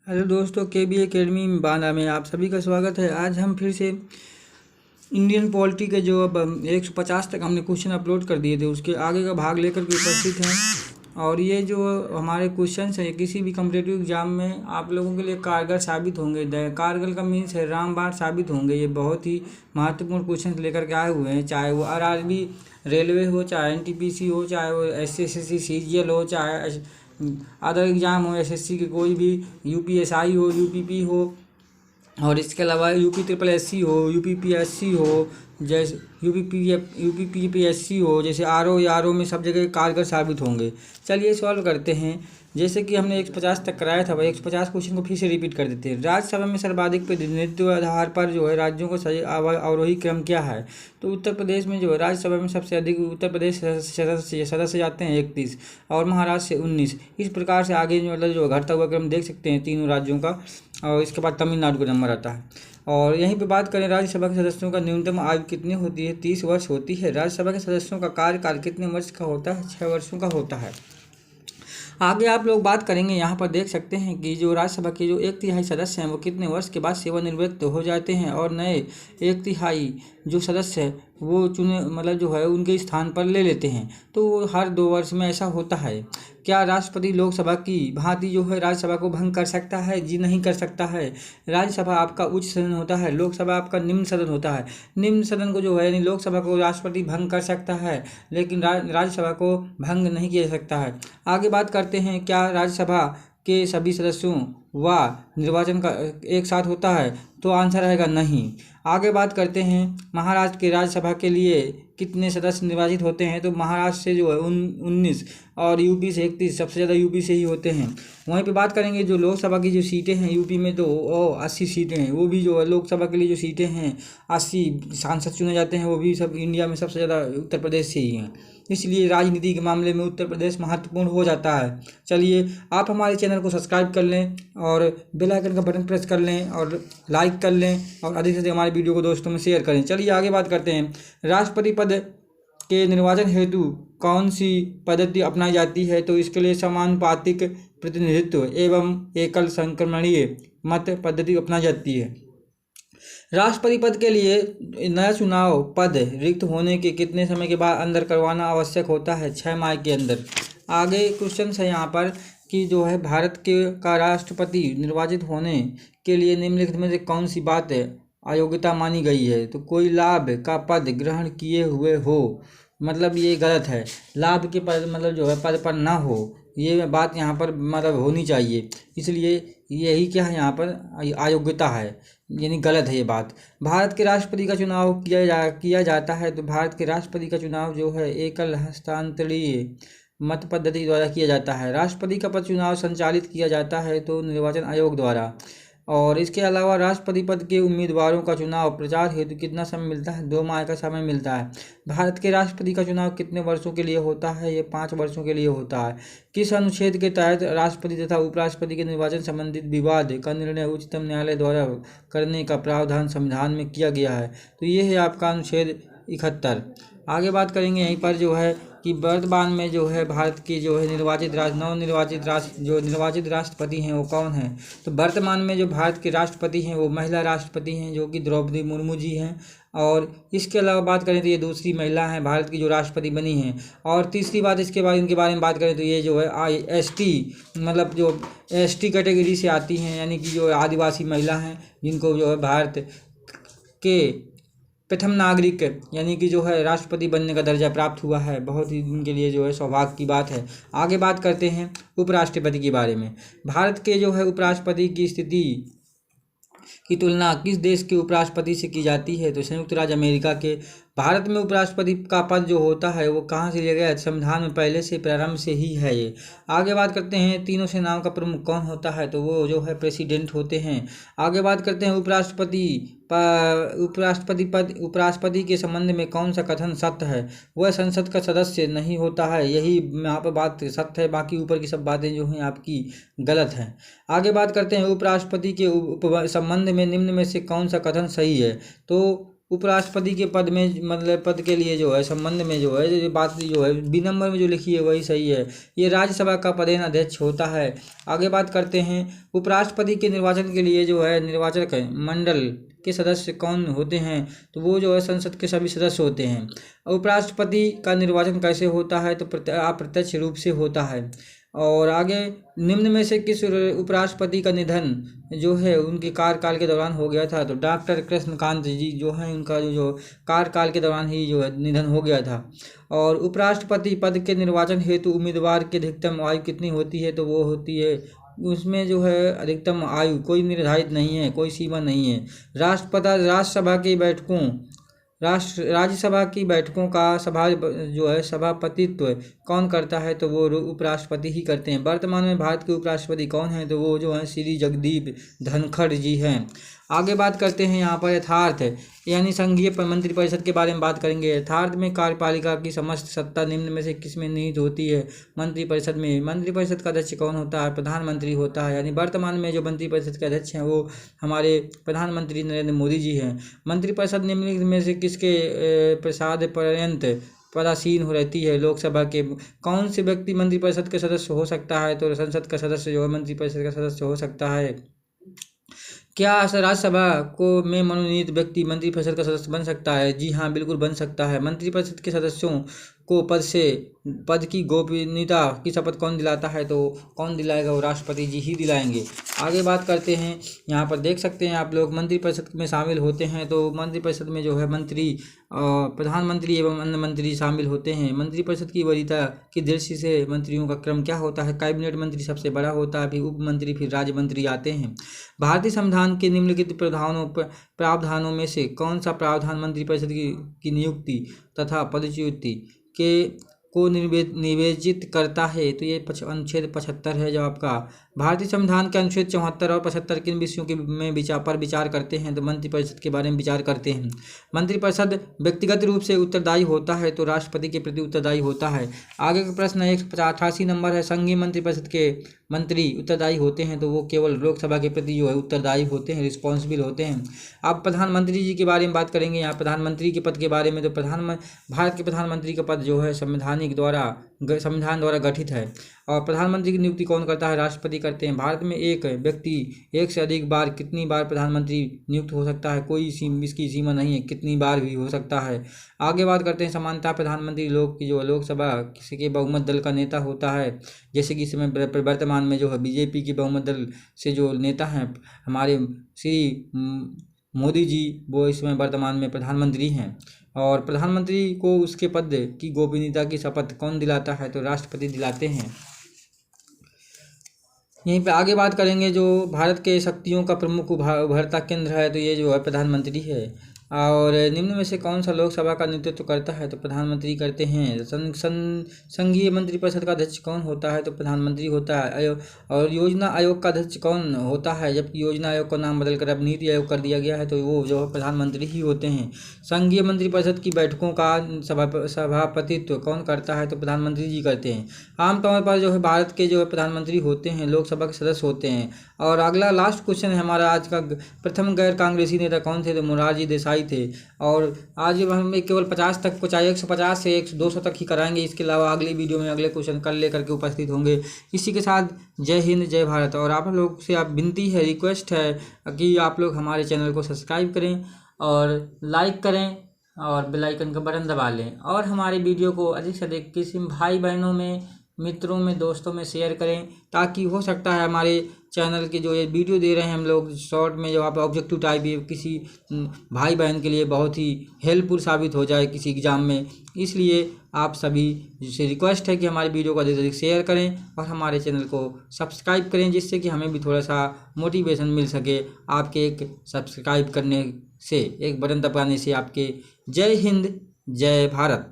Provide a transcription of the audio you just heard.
Hello दोस्तों, के B academy Banda में आप सभी का स्वागत है। आज हम फिर से इंडियन पॉलिटी के जो अब 150 तक हमने क्वेश्चन अपलोड कर दिए थे, उसके आगे का भाग लेकर के उपस्थित हैं। और ये जो हमारे क्वेश्चंस हैं, किसी भी कम्पिटेटिव एग्जाम में आप लोगों के लिए कारगर साबित होंगे। कारगर का मीन्स है रामबाण साबित होंगे। ये बहुत ही महत्वपूर्ण क्वेश्चन लेकर के आए हुए हैं, चाहे वो आरआरबी रेलवे हो, चाहे एनटीपीसी हो, चाहे वो एसएससी सीजीएल हो, चाहे अदर एग्ज़ाम हो, एसएससी के कोई भी, यूपीएसआई हो, यूपीपी हो, और इसके अलावा यूपी ट्रिपल एससी हो, यूपीपीएससी हो, जैसे यूपीपीएससी हो, जैसे आरओ या आरओ में सब जगह कारगर साबित होंगे। चलिए सॉल्व करते हैं। जैसे कि हमने 150 तक कराया था, वही 150 क्वेश्चन को फिर से रिपीट कर देते हैं। राज्यसभा में सर्वाधिक प्रतिनिधित्व आधार पर जो है राज्यों का सही अवरोही क्रम क्या है? तो उत्तर प्रदेश में जो है राज्यसभा में सबसे अधिक उत्तर प्रदेश सदस्य जाते हैं 31, और महाराष्ट्र से 19। इस प्रकार से आगे जो मतलब जो घटता हुआ क्रम देख सकते हैं तीनों राज्यों का। और इसके बाद तमिलनाडु का नंबर आता है। और यहीं पे बात करें, राज्यसभा के सदस्यों का न्यूनतम आयु कितनी होती है? 30 वर्ष होती है। राज्यसभा के सदस्यों का कार्यकाल कितने वर्ष का होता है? 6 वर्षों का होता है। आगे आप लोग बात करेंगे, यहाँ पर देख सकते हैं कि जो राज्यसभा के जो 1/3 सदस्य हैं वो कितने वर्ष के बाद सेवानिवृत्त हो जाते हैं, और नए 1/3 जो सदस्य हैं वो चुने मतलब जो है उनके स्थान पर ले लेते हैं। तो हर 2 वर्ष में ऐसा होता है। क्या राष्ट्रपति लोकसभा की भांति जो है राज्यसभा को भंग कर सकता है? जी नहीं कर सकता है। राज्यसभा आपका उच्च सदन होता है, लोकसभा आपका निम्न सदन होता है। निम्न सदन को जो है यानी लोकसभा को राष्ट्रपति भंग कर सकता है, लेकिन राज्यसभा को भंग नहीं किया जा सकता है। आगे बात करते हैं, क्या राज्यसभा के सभी सदस्यों व निर्वाचन का एक साथ होता है? तो आंसर रहेगा नहीं। आगे बात करते हैं, महाराष्ट्र के राज्यसभा के लिए कितने सदस्य निर्वाचित होते हैं? तो महाराष्ट्र से जो है 19, और यूपी से 31, सबसे ज़्यादा यूपी से ही होते हैं। वहीं पे बात करेंगे जो लोकसभा की जो सीटें हैं यूपी में, तो 80 सीटें हैं। वो भी जो है लोकसभा के लिए जो सीटें हैं, 80 सांसद चुने जाते हैं, वो भी सब इंडिया में सबसे ज़्यादा उत्तर प्रदेश से ही हैं। इसलिए राजनीति के मामले में उत्तर प्रदेश महत्वपूर्ण हो जाता है। चलिए, आप हमारे चैनल को सब्सक्राइब कर लें और बेल आइकन का बटन प्रेस कर लें और लाइक कर लें, और अधिक से अधिक हमारे वीडियो को दोस्तों में शेयर करें। चलिए आगे बात करते हैं। राष्ट्रपति पद के निर्वाचन हेतु कौन सी पद्धति अपनाई जाती है? तो इसके लिए समानुपातिक प्रतिनिधित्व एवं एकल संक्रमणीय मत पद्धति अपनाई जाती है। राष्ट्रपति पद के लिए नया चुनाव पद रिक्त होने के कितने समय के बाद अंदर करवाना आवश्यक होता है? 6 माह के अंदर। आगे क्वेश्चन है यहाँ पर कि जो है भारत के का राष्ट्रपति निर्वाचित होने के लिए निम्नलिखित में से कौन सी बात है अयोग्यता मानी गई है? तो कोई लाभ का पद ग्रहण किए हुए हो, मतलब ये गलत है। लाभ के पद मतलब जो है पद पर ना हो, ये बात यहाँ पर मतलब होनी चाहिए। इसलिए यही क्या है यहाँ पर अयोग्यता है, यानी गलत है ये बात। भारत के राष्ट्रपति का चुनाव किया जाता है। तो भारत के राष्ट्रपति का चुनाव जो है एकल हस्तांतरीय मत पद्धति द्वारा किया जाता है। राष्ट्रपति का पद चुनाव संचालित किया जाता है तो निर्वाचन आयोग द्वारा। और इसके अलावा राष्ट्रपति पद के उम्मीदवारों का चुनाव प्रचार हेतु कितना समय मिलता है? 2 माह का समय मिलता है। भारत के राष्ट्रपति का चुनाव कितने वर्षों के लिए होता है? ये 5 वर्षों के लिए होता है। किस अनुच्छेद के तहत राष्ट्रपति तथा उपराष्ट्रपति के निर्वाचन संबंधित विवाद का निर्णय उच्चतम न्यायालय द्वारा करने का प्रावधान संविधान में किया गया है? तो ये है आपका अनुच्छेद 71। आगे बात करेंगे यहीं पर जो है कि वर्तमान में जो है भारत की जो है निर्वाचित राष्ट्रपति हैं वो कौन हैं? तो वर्तमान में जो भारत के राष्ट्रपति हैं वो महिला राष्ट्रपति हैं, जो कि द्रौपदी मुर्मू जी हैं। और इसके अलावा बात करें तो ये दूसरी महिला हैं भारत की जो राष्ट्रपति बनी हैं। और तीसरी बात इनके बारे में बात करें तो ये जो है ST मतलब जो ST कैटेगरी से आती हैं, यानी कि जो आदिवासी महिला हैं, जिनको जो है भारत के प्रथम नागरिक यानी कि जो है राष्ट्रपति बनने का दर्जा प्राप्त हुआ है। बहुत ही उनके लिए जो है सौभाग्य की बात है। आगे बात करते हैं उपराष्ट्रपति के बारे में। भारत के जो है उपराष्ट्रपति की स्थिति की तुलना किस देश के उपराष्ट्रपति से की जाती है? तो संयुक्त राज्य अमेरिका के। भारत में उपराष्ट्रपति का पद जो होता है वो कहाँ से लिया गया है? संविधान में पहले से प्रारंभ से ही है ये। आगे बात करते हैं तीनों सेनाओं का प्रमुख कौन होता है? तो वो जो है प्रेसिडेंट होते हैं। आगे बात करते हैं उपराष्ट्रपति के संबंध में कौन सा कथन सत्य है? वह संसद का सदस्य नहीं होता है। यही यहाँ पर बात सत्य है, बाकी ऊपर की सब बातें जो हैं आपकी गलत हैं। आगे बात करते हैं उपराष्ट्रपति के संबंध में निम्न में से कौन सा कथन सही है? तो उपराष्ट्रपति के पद में मतलब पद के लिए जो है संबंध में जो है ये बात जो है बी नंबर में जो लिखी है वही सही है। ये राज्यसभा का पदेन अध्यक्ष होता है। आगे बात करते हैं उपराष्ट्रपति के निर्वाचन के लिए जो है निर्वाचक मंडल के सदस्य कौन होते हैं, तो वो जो है संसद के सभी सदस्य होते हैं। उपराष्ट्रपति का निर्वाचन कैसे होता है, तो अप्रत्यक्ष रूप से होता है। और आगे निम्न में से किस उपराष्ट्रपति का निधन जो है उनके कार्यकाल के दौरान हो गया था, तो डॉक्टर कृष्णकांत जी जो हैं उनका जो कार्यकाल के दौरान ही जो है निधन हो गया था। और उपराष्ट्रपति पद के निर्वाचन हेतु उम्मीदवार की अधिकतम आयु कितनी होती है, तो वो होती है उसमें जो है अधिकतम आयु कोई निर्धारित नहीं है, कोई सीमा नहीं है। राज्यसभा की बैठकों का जो है सभापतित्व कौन करता है, तो वो उपराष्ट्रपति ही करते हैं। वर्तमान में भारत के उपराष्ट्रपति कौन हैं, तो वो जो हैं श्री जगदीप धनखड़ जी हैं। आगे बात करते हैं यहाँ पर यथार्थ यानी संघीय मंत्रिपरिषद के बारे में बात करेंगे। यथार्थ में कार्यपालिका की समस्त सत्ता निम्न में से किसमें निहित होती है, मंत्रिपरिषद में। मंत्रिपरिषद का अध्यक्ष कौन होता है, प्रधानमंत्री होता है। यानी वर्तमान में जो मंत्रिपरिषद के अध्यक्ष हैं वो हमारे प्रधानमंत्री नरेंद्र मोदी जी हैं। मंत्रिपरिषद निम्नलिखित में से किसके प्रसाद पर्यंत पदासीन हो रहती है, लोकसभा के। कौन से व्यक्ति मंत्रिपरिषद के सदस्य हो सकता है, तो संसद का सदस्य जो है मंत्रिपरिषद का सदस्य हो सकता है। क्या राज्यसभा को में मनोनीत व्यक्ति मंत्रिपरिषद का सदस्य बन सकता है? जी हाँ, बिल्कुल बन सकता है। मंत्रिपरिषद के सदस्यों को पद की गोपनीयता की शपथ कौन दिलाता है, तो कौन दिलाएगा, वो राष्ट्रपति जी ही दिलाएंगे। आगे बात करते हैं, यहाँ पर देख सकते हैं आप लोग मंत्रिपरिषद में शामिल होते हैं, तो मंत्रिपरिषद में जो है मंत्री प्रधानमंत्री एवं अन्य मंत्री शामिल होते हैं। मंत्रिपरिषद की वरीयता की दृष्टि से मंत्रियों का क्रम क्या होता है, कैबिनेट मंत्री सबसे बड़ा होता है, फिर उप मंत्री, फिर राज्य मंत्री आते हैं। भारतीय संविधान के निम्नलिखित प्रावधानों में से कौन सा प्रावधान मंत्रिपरिषद की नियुक्ति तथा पदच्युति को निवेदित करता है, तो ये अनुच्छेद 75 है जो आपका। भारतीय संविधान के अनुच्छेद 74 और 75 किन विषयों के में विचार करते हैं, तो मंत्रिपरिषद के बारे में विचार करते हैं। मंत्रिपरिषद व्यक्तिगत रूप से उत्तरदायी होता है, तो राष्ट्रपति के प्रति उत्तरदायी होता है। आगे का प्रश्न 188 नंबर है, संघीय मंत्रिपरिषद के मंत्री उत्तरदायी होते हैं, तो वो केवल लोकसभा के प्रति जो है उत्तरदायी होते हैं, रिस्पॉन्सिबल होते हैं। अब प्रधानमंत्री जी के बारे में बात करेंगे। यहाँ प्रधानमंत्री के पद के बारे में, तो भारत के प्रधानमंत्री का पद जो है संविधान द्वारा गठित है। और प्रधानमंत्री की नियुक्ति कौन करता है, राष्ट्रपति करते हैं। भारत में एक व्यक्ति एक से अधिक बार कितनी बार प्रधानमंत्री नियुक्त हो सकता है, कोई इसकी सीमा नहीं है, कितनी बार भी हो सकता है। आगे बात करते हैं समानता। प्रधानमंत्री लोकसभा किसी के बहुमत दल का नेता होता है, जैसे कि इस समय वर्तमान में जो है बीजेपी के बहुमत दल से जो नेता हैं हमारे श्री मोदी जी, वो इसमें वर्तमान में प्रधानमंत्री हैं। और प्रधानमंत्री को उसके पद की गोपनीयता की शपथ कौन दिलाता है, तो राष्ट्रपति दिलाते हैं। यहीं पे आगे बात करेंगे जो भारत के शक्तियों का प्रमुख उभरता केंद्र है, तो ये जो है प्रधानमंत्री है। और निम्न में से कौन सा लोकसभा का नेतृत्व करता है, तो प्रधानमंत्री करते हैं। संघीय मंत्रिपरिषद का अध्यक्ष कौन होता है, तो प्रधानमंत्री होता है। और योजना आयोग का अध्यक्ष कौन होता है, जबकि योजना आयोग का नाम बदलकर अब नीति आयोग कर दिया गया है, तो वो जो है प्रधानमंत्री ही होते हैं। संघीय मंत्रिपरिषद की बैठकों का सभापतित्व कौन करता है, तो प्रधानमंत्री जी करते हैं। आमतौर पर जो है भारत के जो है प्रधानमंत्री होते हैं, लोकसभा के सदस्य होते हैं। और अगला लास्ट क्वेश्चन है हमारा आज का, प्रथम गैर कांग्रेसी नेता कौन थे, तो मोरारजी देसाई थे। और आज हम केवल 50 तक को, चाहे 150 से 200 तक ही कराएंगे। इसके अलावा अगली वीडियो में अगले क्वेश्चन कल लेकर के उपस्थित होंगे। इसी के साथ जय हिंद, जय भारत। और आप लोग से आप विनती है, रिक्वेस्ट है कि आप लोग हमारे चैनल को सब्सक्राइब करें और लाइक करें और बेल आइकन का बटन दबा लें। और हमारे वीडियो को अधिक से अधिक किसी भाई बहनों में, मित्रों में, दोस्तों में शेयर करें, ताकि हो सकता है हमारे चैनल के जो ये वीडियो दे रहे हैं हम लोग शॉर्ट में, जो आप ऑब्जेक्टिव टाइप ये किसी भाई बहन के लिए बहुत ही हेल्पफुल साबित हो जाए किसी एग्ज़ाम में। इसलिए आप सभी से रिक्वेस्ट है कि हमारे वीडियो को अधिक से अधिक शेयर करें और हमारे चैनल को सब्सक्राइब करें, जिससे कि हमें भी थोड़ा सा मोटिवेशन मिल सके आपके एक सब्सक्राइब करने से, एक बटन दबाने से आपके। जय हिंद, जय भारत।